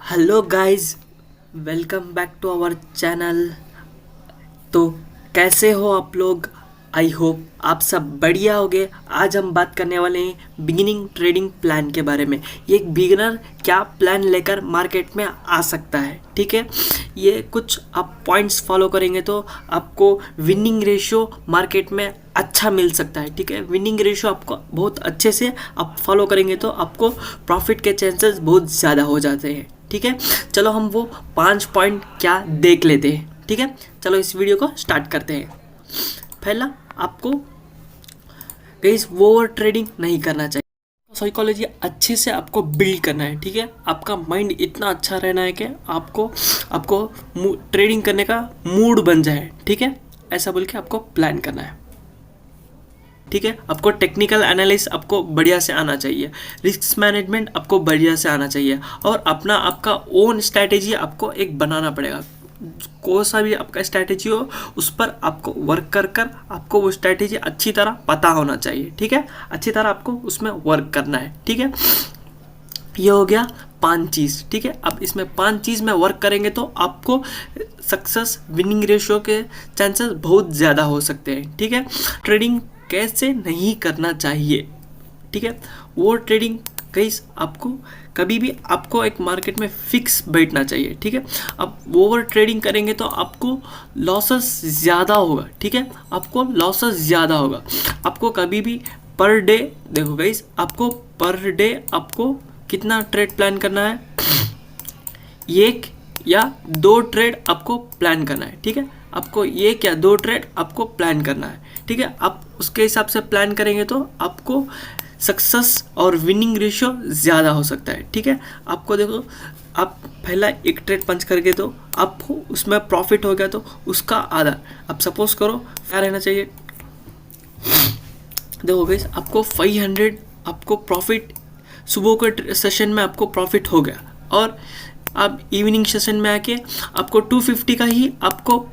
Hello guys, welcome back to our channel. तो कैसे हो आप लोग? आई होप आप सब बढ़िया होगे। आज हम बात करने वाले हैं बिगिनिंग ट्रेडिंग प्लान के बारे में। ये एक बिगिनर क्या प्लान लेकर मार्केट में आ सकता है, ठीक है। ये कुछ आप पॉइंट्स फॉलो करेंगे तो आपको विनिंग रेशियो मार्केट में अच्छा मिल सकता है, ठीक है। विनिंग रेशियो आपको बहुत अच्छे से आप फॉलो करेंगे तो आपको प्रॉफिट के चांसेस बहुत ज़्यादा हो जाते हैं, ठीक है। चलो हम वो 5 पॉइंट क्या देख लेते हैं, ठीक है। चलो इस वीडियो को स्टार्ट करते हैं। पहला, आपको गाइस ओवर ट्रेडिंग नहीं करना चाहिए। साइकोलॉजी अच्छे से आपको बिल्ड करना है, ठीक है। आपका माइंड इतना अच्छा रहना है कि आपको आपको ट्रेडिंग करने का मूड बन जाए, ठीक है। ऐसा बोल के आपको प्लान करना है, ठीक है। आपको टेक्निकल एनालिसिस आपको बढ़िया से आना चाहिए, रिस्क मैनेजमेंट आपको बढ़िया से आना चाहिए, और अपना आपका ओन स्ट्रैटेजी आपको एक बनाना पड़ेगा। कोई सा भी आपका स्ट्रैटेजी हो उस पर आपको वर्क कर कर आपको वो स्ट्रैटेजी अच्छी तरह पता होना चाहिए, ठीक है। अच्छी तरह आपको उसमें वर्क करना है, ठीक है। ये हो गया 5 चीज़, ठीक है। अब इसमें 5 चीज़ में वर्क करेंगे तो आपको सक्सेस विनिंग रेशियो के चांसेस बहुत ज़्यादा हो सकते हैं, ठीक है। ट्रेडिंग कैसे नहीं करना चाहिए, ठीक है। वो ट्रेडिंग गाइस आपको कभी भी आपको एक मार्केट में फिक्स बैठना चाहिए, ठीक है। अब ओवर ट्रेडिंग करेंगे तो आपको लॉसेस ज़्यादा होगा, ठीक है। आपको लॉसेस ज़्यादा होगा। आपको कभी भी पर डे, देखो गाइस, आपको पर डे आपको कितना ट्रेड प्लान करना है? एक या 2 ट्रेड आपको प्लान करना है, ठीक है। आपको एक या 2 ट्रेड आपको प्लान करना है, ठीक है। आप उसके हिसाब से प्लान करेंगे तो आपको सक्सेस और विनिंग रेशियो ज़्यादा हो सकता है, ठीक है। आपको देखो, आप पहला एक ट्रेड पंच करके तो आपको उसमें प्रॉफिट हो गया तो उसका आधा, आप सपोज करो क्या रहना चाहिए। देखो गाइस, आपको 500 आपको प्रॉफिट सुबह के सेशन में आपको प्रॉफिट हो गया, और आप इवनिंग सेशन में आके आपको 250 का ही आपको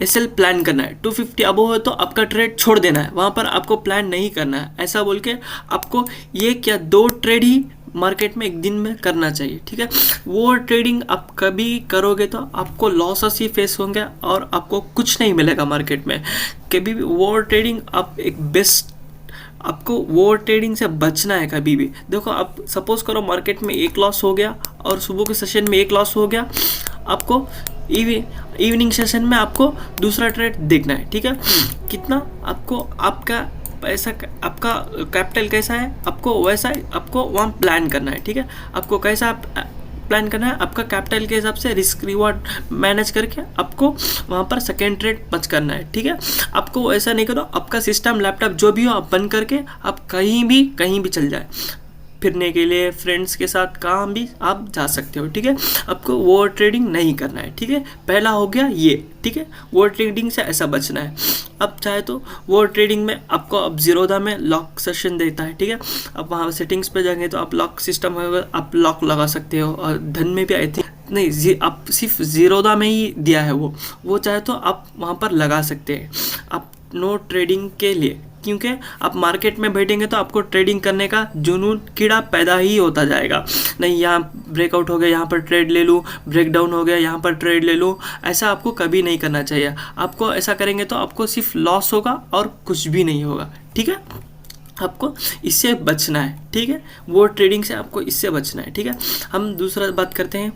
एसएल प्लान करना है। 250 अबो है तो आपका ट्रेड छोड़ देना है, वहाँ पर आपको प्लान नहीं करना है। ऐसा बोल के आपको एक या 2 ट्रेड ही मार्केट में एक दिन में करना चाहिए, ठीक है। वो ट्रेडिंग आप कभी करोगे तो आपको लॉसेस ही फेस होंगे और आपको कुछ नहीं मिलेगा मार्केट में। कभी भी वो ट्रेडिंग आप एक बेस्ट, आपको वो ट्रेडिंग से बचना है कभी भी। देखो, आप सपोज करो मार्केट में एक लॉस हो गया और सुबह के सेशन में एक लॉस हो गया, आपको इवनिंग सेशन में आपको दूसरा ट्रेड देखना है, ठीक है। कितना आपको आपका पैसा, आपका कैपिटल कैसा है, आपको वैसा आपको वहाँ प्लान करना है, ठीक है। आपको कैसा प्लान करना है, आपका कैपिटल के हिसाब से रिस्क रिवॉर्ड मैनेज करके आपको वहाँ पर सेकेंड ट्रेड पंच करना है, ठीक है। आपको ऐसा नहीं करो, आपका सिस्टम लैपटॉप जो भी हो आप बंद करके आप कहीं भी चल जाए, फिरने के लिए फ्रेंड्स के साथ कहाँ भी आप जा सकते हो, ठीक है। आपको वो ट्रेडिंग नहीं करना है, ठीक है। पहला हो गया ये, ठीक है। वो ट्रेडिंग से ऐसा बचना है। अब चाहे तो वो ट्रेडिंग में आपको अब जीरोधा में लॉक सेशन देता है, ठीक है। अब वहाँ सेटिंग्स पे जाएंगे तो आप लॉक सिस्टम होगा, आप लॉक लगा सकते हो। और धन में भी आई थिंक नहीं, आप सिर्फ जीरोधा में ही दिया है वो चाहे तो आप वहाँ पर लगा सकते हैं आप नो ट्रेडिंग के लिए, क्योंकि आप मार्केट में बैठेंगे तो आपको ट्रेडिंग करने का जुनून कीड़ा पैदा ही होता जाएगा। नहीं, यहाँ ब्रेकआउट हो गया, यहाँ पर ट्रेड ले लूँ, ब्रेक डाउन हो गया, यहाँ पर ट्रेड ले लूँ, ऐसा आपको कभी नहीं करना चाहिए। आपको ऐसा करेंगे तो आपको सिर्फ लॉस होगा और कुछ भी नहीं होगा, ठीक है। आपको इससे बचना है, ठीक है। वो ट्रेडिंग से आपको इससे बचना है, ठीक है। हम दूसरा बात करते हैं,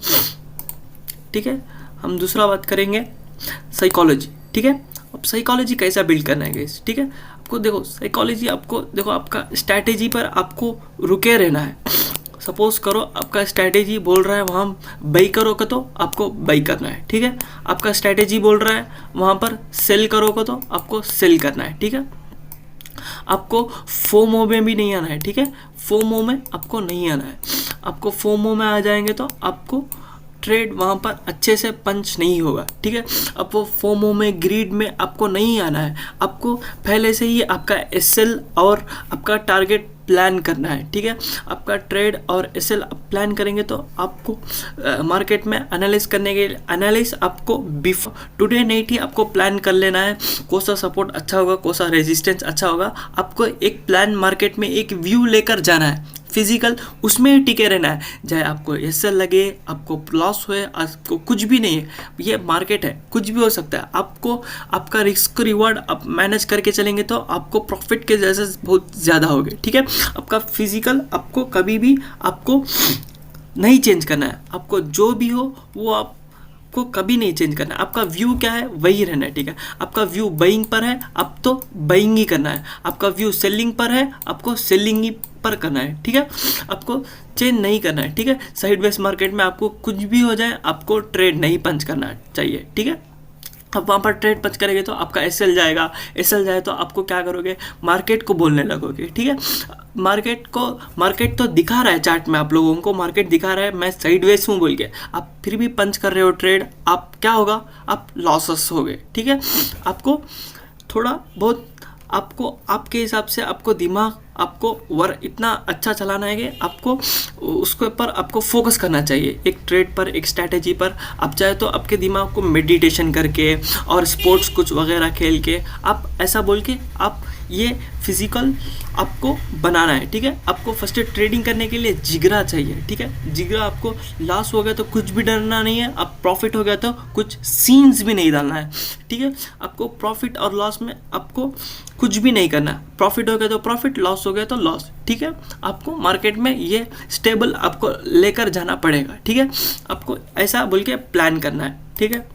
ठीक है। हम दूसरा बात करेंगे साइकोलॉजी, ठीक है। अब साइकोलॉजी कैसा बिल्ड करना है गाइस, ठीक है। आपको देखो साइकोलॉजी, आपको देखो आपका स्ट्रैटेजी पर आपको रुके रहना है। सपोज करो आपका स्ट्रैटेजी बोल रहा है वहाँ बाई करोगे तो आपको बाई करना है, ठीक है। आपका स्ट्रैटेजी बोल रहा है वहाँ पर सेल करोगे तो आपको सेल करना है, ठीक है। आपको फोमो में भी नहीं आना है, ठीक है। फोमो में आपको नहीं आना है। आपको फोमो में आ जाएंगे तो आपको ट्रेड वहाँ पर अच्छे से पंच नहीं होगा, ठीक है। अब वो फोमो में, ग्रीड में आपको नहीं आना है। आपको पहले से ही आपका एसएल और आपका टारगेट प्लान करना है, ठीक है। आपका ट्रेड और एसएल प्लान करेंगे तो आपको मार्केट में एनालिस करने के लिए एनालिस आपको बिफोर टुडे नाइट ही आपको प्लान कर लेना है। कौन सा सपोर्ट अच्छा होगा, कौन सा रेजिस्टेंस अच्छा होगा, आपको एक प्लान मार्केट में एक व्यू लेकर जाना है। फिजिकल उसमें ही टिके रहना है, चाहे आपको एसएल लगे, आपको लॉस हुए, आपको कुछ भी नहीं है, ये मार्केट है, कुछ भी हो सकता है। आपको आपका रिस्क रिवॉर्ड आप मैनेज करके चलेंगे तो आपको प्रॉफिट के जैसे बहुत ज़्यादा होगे, ठीक है। आपका फिजिकल आपको कभी भी आपको नहीं चेंज करना है, आपको जो भी हो वो आपको कभी नहीं चेंज करना है। आपका व्यू क्या है वही रहना है, ठीक है। आपका व्यू बाइंग पर है, अब तो बाइंग ही करना है। आपका व्यू सेलिंग पर है, आपको सेलिंग ही पर करना है, ठीक है। आपको चेंज नहीं करना है, ठीक है। साइडवेज मार्केट में आपको कुछ भी हो जाए, आपको ट्रेड नहीं पंच करना चाहिए, ठीक है। अब वहाँ पर ट्रेड पंच करेंगे तो आपका एसएल जाएगा, एसएल जाए तो आपको क्या करोगे, मार्केट को बोलने लगोगे, ठीक है। मार्केट तो दिखा रहा है चार्ट में, आप लोगों को मार्केट दिखा रहा है मैं साइडवेज हूँ बोल के, आप फिर भी पंच कर रहे हो ट्रेड, आप क्या होगा, आप लॉसेस हो गए, ठीक है। आपको थोड़ा बहुत आपको आपके हिसाब से आपको दिमाग आपको वर्क इतना अच्छा चलाना है कि आपको उसके ऊपर आपको फोकस करना चाहिए, एक ट्रेड पर, एक स्ट्रैटेजी पर। आप चाहे तो आपके दिमाग को मेडिटेशन करके और स्पोर्ट्स कुछ वगैरह खेल के आप ऐसा बोल के आप ये फिजिकल आपको बनाना है, ठीक है। आपको फर्स्ट ट्रेडिंग करने के लिए जिगरा चाहिए, ठीक है। जिगरा, आपको लॉस हो गया तो कुछ भी डरना नहीं है, अब प्रॉफिट हो गया तो कुछ सीन्स भी नहीं डालना है, ठीक है। आपको प्रॉफिट और लॉस में आपको कुछ भी नहीं करना, प्रॉफिट हो गया तो प्रॉफिट, लॉस हो गया तो लॉस, ठीक है। आपको मार्केट में ये स्टेबल आपको लेकर जाना पड़ेगा, ठीक है। आपको ऐसा बोल के प्लान करना है, ठीक है,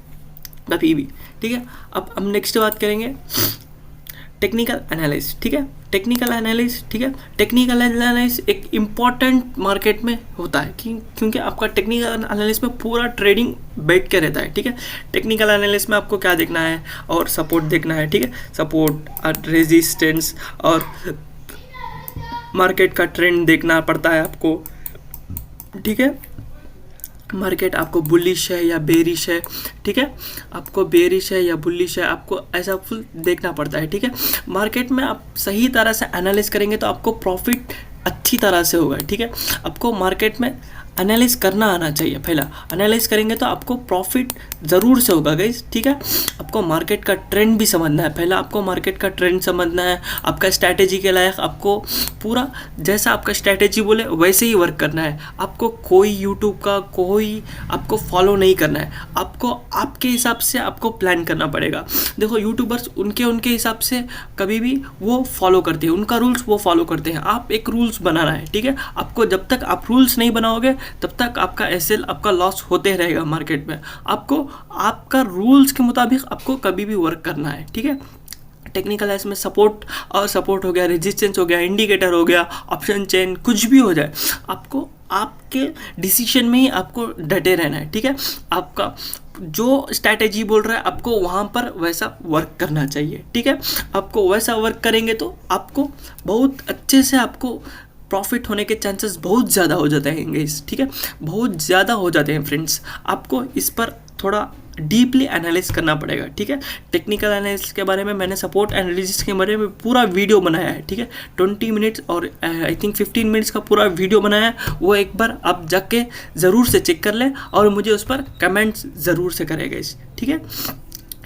कभी भी, ठीक है। अब हम नेक्स्ट बात करेंगे टेक्निकल एनालिसिस, ठीक है। टेक्निकल एनालिसिस, ठीक है। टेक्निकल एनालिसिस एक इम्पॉर्टेंट मार्केट में होता है क्योंकि आपका टेक्निकल एनालिसिस में पूरा ट्रेडिंग बैठ के रहता है, ठीक है। टेक्निकल एनालिसिस में आपको क्या देखना है, और सपोर्ट देखना है, ठीक है। सपोर्ट और रेजिस्टेंस और मार्केट का ट्रेंड देखना पड़ता है आपको, ठीक है। मार्केट आपको बुलिश है या बेरिश है, ठीक है। आपको बेरिश है या बुलिश है, आपको ऐसा फुल देखना पड़ता है, ठीक है। मार्केट में आप सही तरह से एनालिस करेंगे तो आपको प्रॉफिट अच्छी तरह से होगा, ठीक है। आपको मार्केट में एनालिस करना आना चाहिए, पहला एनालिस करेंगे तो आपको प्रॉफिट ज़रूर से होगा गाइस, ठीक है। आपको मार्केट का ट्रेंड भी समझना है, पहला आपको मार्केट का ट्रेंड समझना है, आपका स्ट्रैटेजी के लायक आपको पूरा जैसा आपका स्ट्रैटेजी बोले वैसे ही वर्क करना है। आपको कोई यूट्यूब का कोई आपको फॉलो नहीं करना है, आपको आपके हिसाब से आपको प्लान करना पड़ेगा। देखो यूट्यूबर्स उनके हिसाब से कभी भी वो फॉलो करते हैं, उनका रूल्स वो फॉलो करते हैं, आप एक रूल्स बनाना है, ठीक है। आपको जब तक आप रूल्स नहीं बनाओगे तब तक आपका एसएल आपका लॉस होते रहेगा मार्केट में। आपको आपका रूल्स के मुताबिक आपको कभी भी वर्क करना है, ठीक है। टेक्निकल एनालिसिस में सपोर्ट हो गया, रेजिस्टेंस हो गया, इंडिकेटर हो गया, ऑप्शन चेन, कुछ भी हो जाए, आपको आपके डिसीजन में ही आपको डटे रहना है, ठीक है। आपका जो स्ट्रैटेजी बोल रहा है आपको वहाँ पर वैसा वर्क करना चाहिए, ठीक है। आपको वैसा वर्क करेंगे तो आपको बहुत अच्छे से आपको प्रॉफिट होने के चांसेस बहुत ज़्यादा हो जाते हैं गाइस, ठीक है, बहुत ज़्यादा हो जाते हैं फ्रेंड्स। आपको इस पर थोड़ा डीपली एनालिस करना पड़ेगा, ठीक है। टेक्निकल एनालिसिस के बारे में मैंने सपोर्ट एनालिसिस के बारे में पूरा वीडियो बनाया है, ठीक है। 20 मिनट्स और आई थिंक 15 मिनट्स का पूरा वीडियो बनाया है, वो एक बार आप जाके ज़रूर से चेक कर लें और मुझे उस पर कमेंट्स ज़रूर से करेगा इस, ठीक है।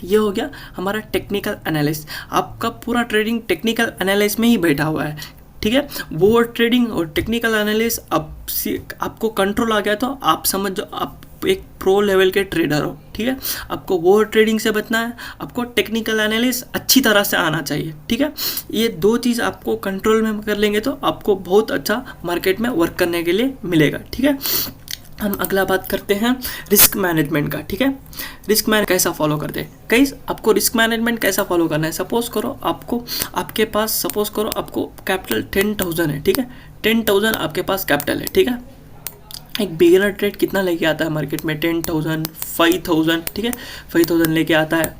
ये हो गया हमारा टेक्निकल एनालिसिस। आपका पूरा ट्रेडिंग टेक्निकल एनालिसिस में ही बैठा हुआ है, ठीक है। वो ट्रेडिंग और टेक्निकल एनालिसिस आपको कंट्रोल आ गया तो आप समझ जाओ आप एक प्रो लेवल के ट्रेडर हो, ठीक है। आपको वो ट्रेडिंग से बचना है, आपको टेक्निकल एनालिसिस अच्छी तरह से आना चाहिए, ठीक है। ये दो चीज़ आपको कंट्रोल में कर लेंगे तो आपको बहुत अच्छा मार्केट में वर्क करने के लिए मिलेगा, ठीक है। हम अगला बात करते हैं रिस्क मैनेजमेंट का, ठीक है। रिस्क मैनेज कैसा फॉलो करते हैं गाइस, आपको रिस्क मैनेजमेंट कैसा फॉलो करना है। सपोज करो आपके पास आपको कैपिटल 10,000 है, ठीक है। 10,000 आपके पास कैपिटल है, ठीक है। एक बिगिनर ट्रेड कितना लेके आता है मार्केट में, 10,000 5,000, ठीक है। 5,000 लेके आता है,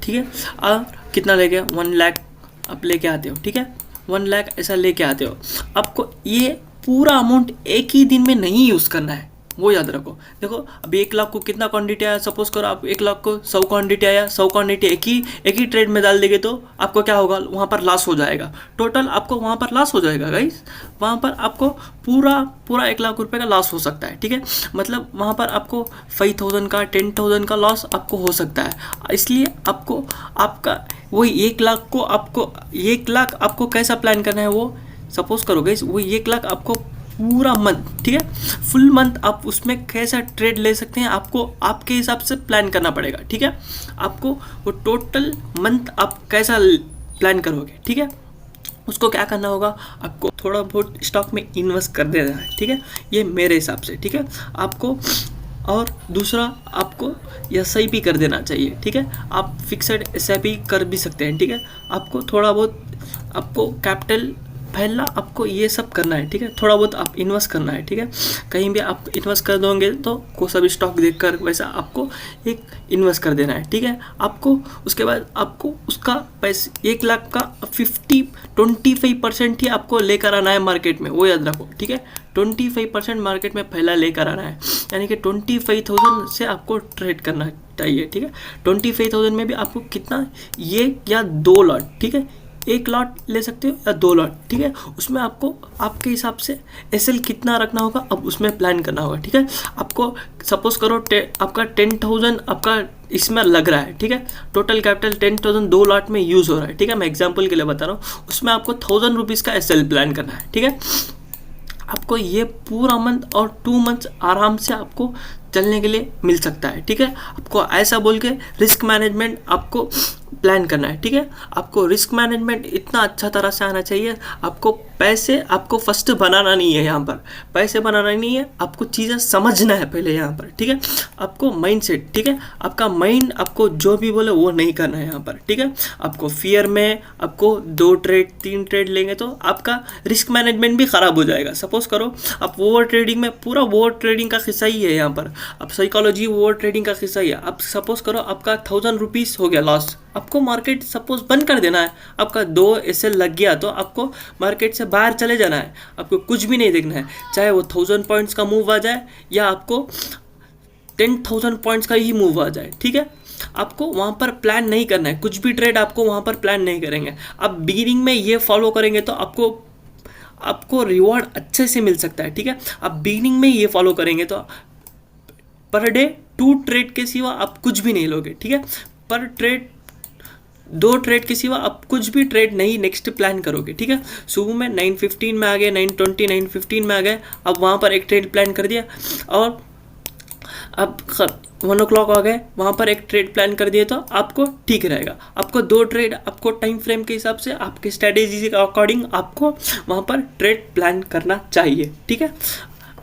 ठीक है। और कितना लेके 1 लाख आप लेके आते हो, ठीक है। 1 लाख ऐसा लेके आते हो, आपको ये पूरा अमाउंट एक ही दिन में नहीं यूज़ करना है, वो याद रखो। देखो अभी 1 लाख को कितना क्वांटिटी आया, सपोज करो आप 1 लाख को 100 क्वांटिटी आया, 100 क्वांटिटी एक ही ट्रेड में डाल देंगे तो आपको क्या होगा, वहाँ पर लॉस हो जाएगा, टोटल आपको वहाँ पर लॉस हो जाएगा गाइस। वहाँ पर आपको पूरा 1 लाख रुपए का लॉस हो सकता है, ठीक है। मतलब वहाँ पर आपको 5,000 का 10,000 का लॉस आपको हो सकता है। इसलिए आपको आपका वही 1 लाख को आपको कैसा प्लान करना है, वो सपोज करो गाइस वो 1 लाख आपको पूरा मंथ, ठीक है, फुल मंथ आप उसमें कैसा ट्रेड ले सकते हैं आपको आपके हिसाब से प्लान करना पड़ेगा, ठीक है। आपको वो टोटल मंथ आप कैसा प्लान करोगे, ठीक है, उसको क्या करना होगा, आपको थोड़ा बहुत स्टॉक में इन्वेस्ट कर देना है, ठीक है, ये मेरे हिसाब से, ठीक है आपको। और दूसरा आपको SIP कर देना चाहिए, ठीक है, आप फिक्सड SIP कर भी सकते हैं, ठीक है। आपको थोड़ा बहुत आपको कैपिटल पहला आपको ये सब करना है, ठीक है, थोड़ा बहुत आप इन्वेस्ट करना है, ठीक है। कहीं भी आप इन्वेस्ट कर दोगे तो कोई सा भी स्टॉक देखकर वैसा आपको एक इन्वेस्ट कर देना है, ठीक है। आपको उसके बाद आपको उसका पैसे 1 लाख का 25% ही आपको लेकर आना है मार्केट में, वो याद रखो, ठीक है। 25% मार्केट में पहला लेकर आना है, यानी कि 25,000 से आपको ट्रेड करना चाहिए, ठीक है। 25,000 में भी आपको कितना, ये या 2 लॉट, ठीक है, 1 लॉट ले सकते हो या 2 लॉट, ठीक है। उसमें आपको आपके हिसाब से SL कितना रखना होगा अब उसमें प्लान करना होगा, ठीक है। आपको सपोज करो आपका 10,000 आपका इसमें लग रहा है, ठीक है, टोटल कैपिटल 10,000 2 लॉट में यूज़ हो रहा है, ठीक है, मैं एग्जांपल के लिए बता रहा हूँ। उसमें आपको 1,000 रुपीज़ का SL प्लान करना है, ठीक है। आपको ये पूरा मंथ और 2 मंथ्स आराम से आपको चलने के लिए मिल सकता है, ठीक है। आपको ऐसा बोल के रिस्क मैनेजमेंट आपको प्लान करना है, ठीक है। आपको रिस्क मैनेजमेंट इतना अच्छा तरह से आना चाहिए। आपको पैसे आपको फर्स्ट बनाना नहीं है, यहाँ पर पैसे बनाना नहीं है, आपको चीज़ें समझना है पहले यहाँ पर, ठीक है। आपको माइंड सेट, ठीक है, आपका माइंड आपको जो भी बोले वो नहीं करना है यहाँ पर, ठीक है। आपको फियर में आपको 2 ट्रेड 3 ट्रेड लेंगे तो आपका रिस्क मैनेजमेंट भी ख़राब हो जाएगा। सपोज करो आप ओवर ट्रेडिंग में, पूरा ओवर ट्रेडिंग का किस्सा ही है यहाँ पर, अब साइकोलॉजी ओवर ट्रेडिंग का किस्सा ही है। आप सपोज करो आपका 1,000 रुपीज़ हो गया लॉस, आपको मार्केट सपोज बंद कर देना है, आपका 2 SL लग गया तो आपको मार्केट से बाहर चले जाना है, आपको कुछ भी नहीं देखना है, चाहे वो 1,000 पॉइंट्स का मूव आ जाए या आपको 10,000 पॉइंट्स का ही मूव आ जाए, ठीक है। आपको वहाँ पर प्लान नहीं करना है, कुछ भी ट्रेड आपको वहाँ पर प्लान नहीं करेंगे। आप बिगिनिंग में ये फॉलो करेंगे तो आपको रिवॉर्ड अच्छे से मिल सकता है, ठीक है। आप बिगिनिंग में ये फॉलो करेंगे तो पर डे 2 ट्रेड के सिवा आप कुछ भी नहीं लोगे, ठीक है। पर ट्रेड 2 ट्रेड के सिवा आप कुछ भी ट्रेड नहीं नेक्स्ट प्लान करोगे, ठीक है। सुबह में 9:15 में आ गए, 9:20 9:15 में आ गए, अब वहाँ पर एक ट्रेड प्लान कर दिया, और अब 1 o'clock आ गए, वहाँ पर एक ट्रेड प्लान कर दिए तो आपको ठीक रहेगा। आपको 2 ट्रेड आपको टाइम फ्रेम के हिसाब से आपकी स्ट्रैटेजी के अकॉर्डिंग आपको वहाँ पर ट्रेड प्लान करना चाहिए, ठीक है।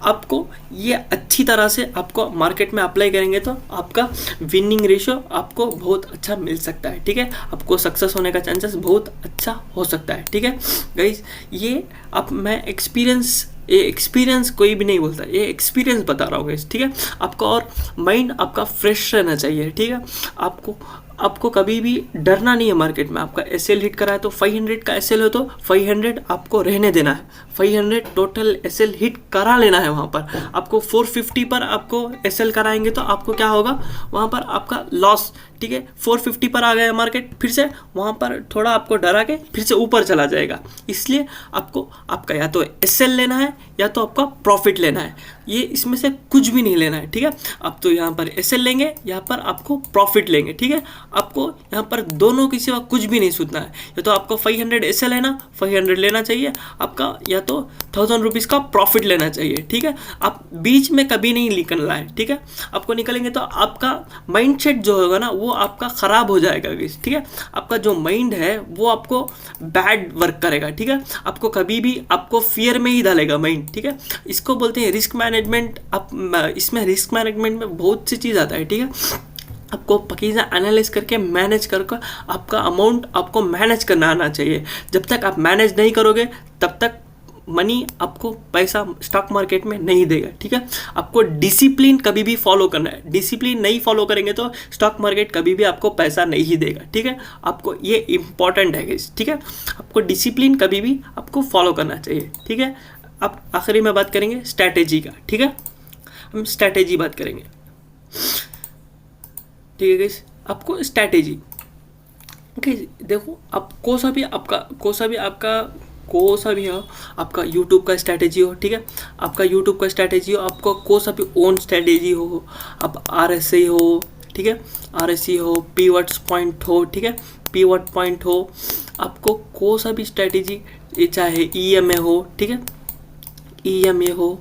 आपको ये अच्छी तरह से आपको मार्केट में अप्लाई करेंगे तो आपका विनिंग रेशियो आपको बहुत अच्छा मिल सकता है, ठीक है। आपको सक्सेस होने का चांसेस बहुत अच्छा हो सकता है, ठीक है गाइस। ये अब मैं एक्सपीरियंस कोई भी नहीं बोलता, ये एक्सपीरियंस बता रहा हूँ गाइस, ठीक है। आपका और माइंड आपका फ्रेश रहना चाहिए, ठीक है। आपको कभी भी डरना नहीं है मार्केट में। आपका SL हिट करा है तो 500 का SL हो तो 500 आपको रहने देना है, 500 टोटल SL हिट करा लेना है। वहाँ पर आपको 450 पर आपको SL कराएंगे तो आपको क्या होगा, वहाँ पर आपका लॉस, ठीक है। 450 पर आ गया मार्केट, फिर से वहाँ पर थोड़ा आपको डरा के फिर से ऊपर चला जाएगा। इसलिए आपको आपका या तो SL लेना है या तो आपका प्रॉफिट लेना है, ये इसमें से कुछ भी नहीं लेना है, ठीक है। आप तो यहाँ पर SL लेंगे, यहाँ पर आपको प्रॉफिट लेंगे, ठीक है। आपको यहाँ पर दोनों के सिवा कुछ भी नहीं सोचना है, या तो आपको 500 SL है ना, 500 लेना चाहिए आपका, या तो 1,000 रुपीज़ का प्रॉफिट लेना चाहिए, ठीक है। आप बीच में कभी नहीं निकलना है, ठीक है। आपको निकलेंगे तो आपका माइंड सेट जो होगा ना वो आपका ख़राब हो जाएगा, ठीक है। आपका जो माइंड है वो आपको बैड वर्क करेगा, ठीक है। आपको कभी भी आपको फियर में ही डालेगा माइंड, ठीक है। इसको बोलते हैं रिस्क मैनेजमेंट। इसमें रिस्क मैनेजमेंट में बहुत सी चीज़ आता है, ठीक है। आपको पकीज़ा एनालाइज करके मैनेज करके आपका अमाउंट आपको मैनेज करना आना चाहिए। जब तक आप मैनेज नहीं करोगे तब तक मनी आपको पैसा स्टॉक मार्केट में नहीं देगा, ठीक है। आपको डिसिप्लिन कभी भी फॉलो करना है, डिसिप्लिन नहीं फॉलो करेंगे तो स्टॉक मार्केट कभी भी आपको पैसा नहीं देगा, ठीक है। आपको ये इंपॉर्टेंट है, ठीक है। आपको डिसिप्लिन कभी भी आपको फॉलो करना चाहिए, ठीक है। अब आखिरी में बात करेंगे स्ट्रैटेजी का, ठीक है। हम स्ट्रैटेजी बात करेंगे, ठीक है गाइस। आपको स्ट्रैटेजी देखो, आप कोई सा भी हो, आपका यूट्यूब का स्ट्रैटेजी हो, ठीक है। आपका यूट्यूब का स्ट्रैटेजी हो, आपको कोई सा भी ओन स्ट्रैटेजी हो, आप RSI हो, ठीक है, RSI हो, पीवट पॉइंट हो, ठीक है, पीवट पॉइंट हो, आपको कोई सा भी स्ट्रैटेजी ये चाहे EMA हो, ठीक है, EMA हो,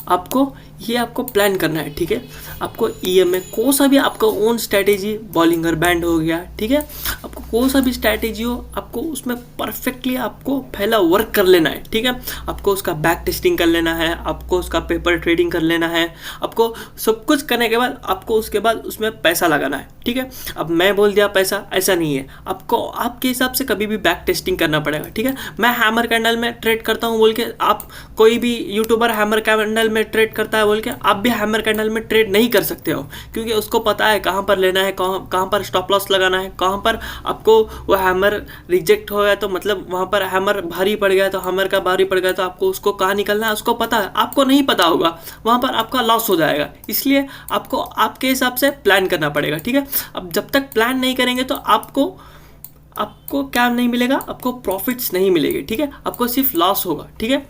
आपको ये आपको प्लान करना है, ठीक है। आपको EMA को सा भी आपका ओन स्ट्रैटेजी, बॉलिंगर बैंड हो गया, ठीक है, आपको को सा भी स्ट्रैटेजी हो, आपको उसमें परफेक्टली आपको पहला वर्क कर लेना है, ठीक है। आपको उसका बैक टेस्टिंग कर लेना है, आपको उसका पेपर ट्रेडिंग कर लेना है, आपको सब कुछ करने के बाद आपको उसके बाद उसमें पैसा लगाना है, ठीक है। अब मैं बोल दिया पैसा, ऐसा नहीं है, आपको आपके हिसाब से कभी भी बैक टेस्टिंग करना पड़ेगा, ठीक है। मैं हैमर कैंडल में ट्रेड करता हूँ बोल के आप, कोई भी यूट्यूबर हैमर कैंडल में ट्रेड करता है बोल के आप भी हैमर कैंडल में ट्रेड नहीं कर सकते हो, क्योंकि उसको पता है कहाँ पर लेना है, कहाँ पर स्टॉप लॉस लगाना है, कहाँ पर आपको वो हैमर रिजेक्ट हो गया तो मतलब वहाँ पर हैमर भारी पड़ गया, तो हैमर का भारी पड़ गया तो आपको उसको कहाँ निकलना है उसको पता है, आपको नहीं पता होगा, वहाँ पर आपका लॉस हो जाएगा। इसलिए आपको आपके हिसाब से प्लान करना पड़ेगा, ठीक है। अब जब तक प्लान नहीं करेंगे तो आपको क्या नहीं मिलेगा, आपको प्रॉफिट्स नहीं मिलेगी, ठीक है, आपको सिर्फ लॉस होगा, ठीक है,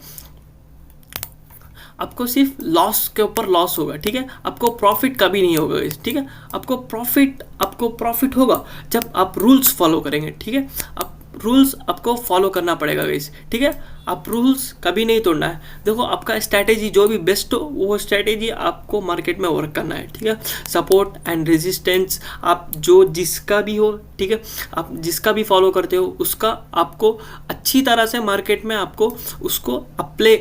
आपको सिर्फ लॉस के ऊपर लॉस होगा, ठीक है, आपको प्रॉफिट कभी नहीं होगा इस, ठीक है। आपको प्रॉफिट होगा जब आप रूल्स फॉलो करेंगे, ठीक है। आप रूल्स आपको फॉलो करना पड़ेगा गाइस, ठीक है। आप रूल्स कभी नहीं तोड़ना है। देखो आपका स्ट्रैटेजी जो भी बेस्ट हो वो स्ट्रैटेजी आपको मार्केट में वर्क करना है, ठीक है। सपोर्ट एंड रेजिस्टेंस आप जो जिसका भी हो, ठीक है, आप जिसका भी फॉलो करते हो उसका आपको अच्छी तरह से मार्केट में आपको उसको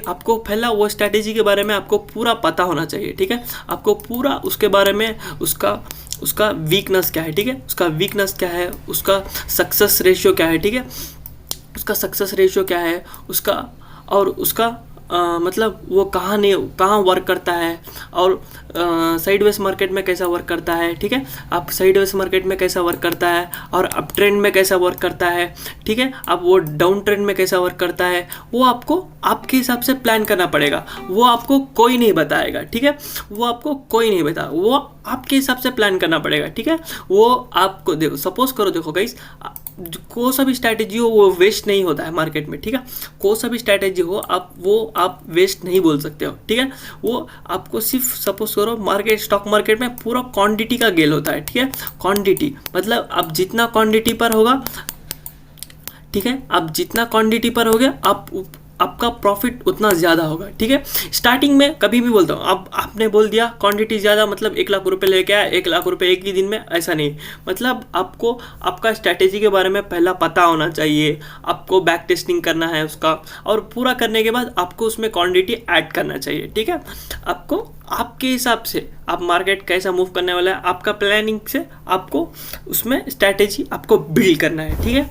आपको पहला वो स्ट्रैटेजी के बारे में आपको पूरा पता होना चाहिए, ठीक है। आपको पूरा उसके बारे में उसका वीकनेस क्या है, ठीक है, उसका वीकनेस क्या है, उसका सक्सेस रेशियो क्या है, ठीक है, उसका सक्सेस रेशियो क्या है उसका, और उसका मतलब वो कहाँ वर्क करता है, और साइडवेज मार्केट में कैसा वर्क करता है, ठीक है। आप साइडवेज मार्केट में कैसा वर्क करता है और अप ट्रेंड में कैसा वर्क करता है, ठीक है। अब वो डाउन ट्रेंड में कैसा वर्क करता है वो आपको आपके हिसाब से प्लान करना पड़ेगा, वो आपको कोई नहीं बताएगा, ठीक है, वो आपको कोई नहीं बताएगा, वो आपके हिसाब से प्लान करना पड़ेगा, ठीक है। वो आपको देखो, सपोज करो, देखो गाइस, कोई सा भी स्ट्रैटेजी हो वो वेस्ट नहीं होता है मार्केट में, ठीक है। कोई सा भी स्ट्रैटेजी हो आप वेस्ट नहीं बोल सकते हो, ठीक है। वो आपको सिर्फ सपोज करो स्टॉक मार्केट में पूरा क्वांटिटी का गेल होता है, ठीक है। क्वांटिटी मतलब आप जितना क्वांटिटी पर होगा, ठीक है, आप जितना क्वांटिटी पर हो गया आपका प्रॉफिट उतना ज़्यादा होगा, ठीक है। स्टार्टिंग में कभी भी बोलता हूँ, अब आपने बोल दिया क्वांटिटी ज़्यादा मतलब 1 लाख रुपए लेके आया, 1 लाख रुपए एक ही दिन में, ऐसा नहीं। मतलब आपको आपका स्ट्रैटेजी के बारे में पहला पता होना चाहिए, आपको बैक टेस्टिंग करना है उसका, और पूरा करने के बाद आपको उसमें क्वांटिटी ऐड करना चाहिए, ठीक है। आपको आपके हिसाब से आप मार्केट कैसा मूव करने वाला है, आपका प्लानिंग से आपको उसमें स्ट्रैटेजी आपको बिल्ड करना है, ठीक है।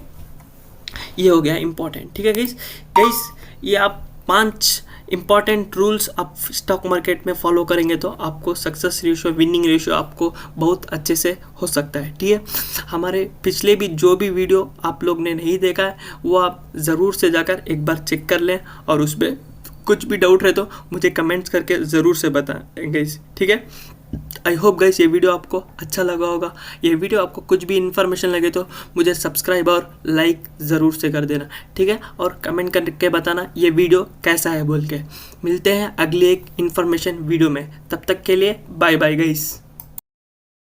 ये हो गया इंपॉर्टेंट, ठीक है गाइस। ये आप 5 इंपॉर्टेंट रूल्स आप स्टॉक मार्केट में फॉलो करेंगे तो आपको सक्सेस रेशियो, विनिंग रेशियो आपको बहुत अच्छे से हो सकता है, ठीक है। हमारे पिछले भी जो भी वीडियो आप लोग ने नहीं देखा है वो आप ज़रूर से जाकर एक बार चेक कर लें, और उसमें कुछ भी डाउट रहे तो मुझे कमेंट्स करके ज़रूर से बताएं गाइस, ठीक है। आई होप गाइस ये वीडियो आपको अच्छा लगा होगा। ये वीडियो आपको कुछ भी इन्फॉर्मेशन लगे तो मुझे सब्सक्राइब और लाइक ज़रूर से कर देना, ठीक है, और कमेंट करके बताना ये वीडियो कैसा है बोल के। मिलते हैं अगली एक इन्फॉर्मेशन वीडियो में, तब तक के लिए बाय बाय गाइस।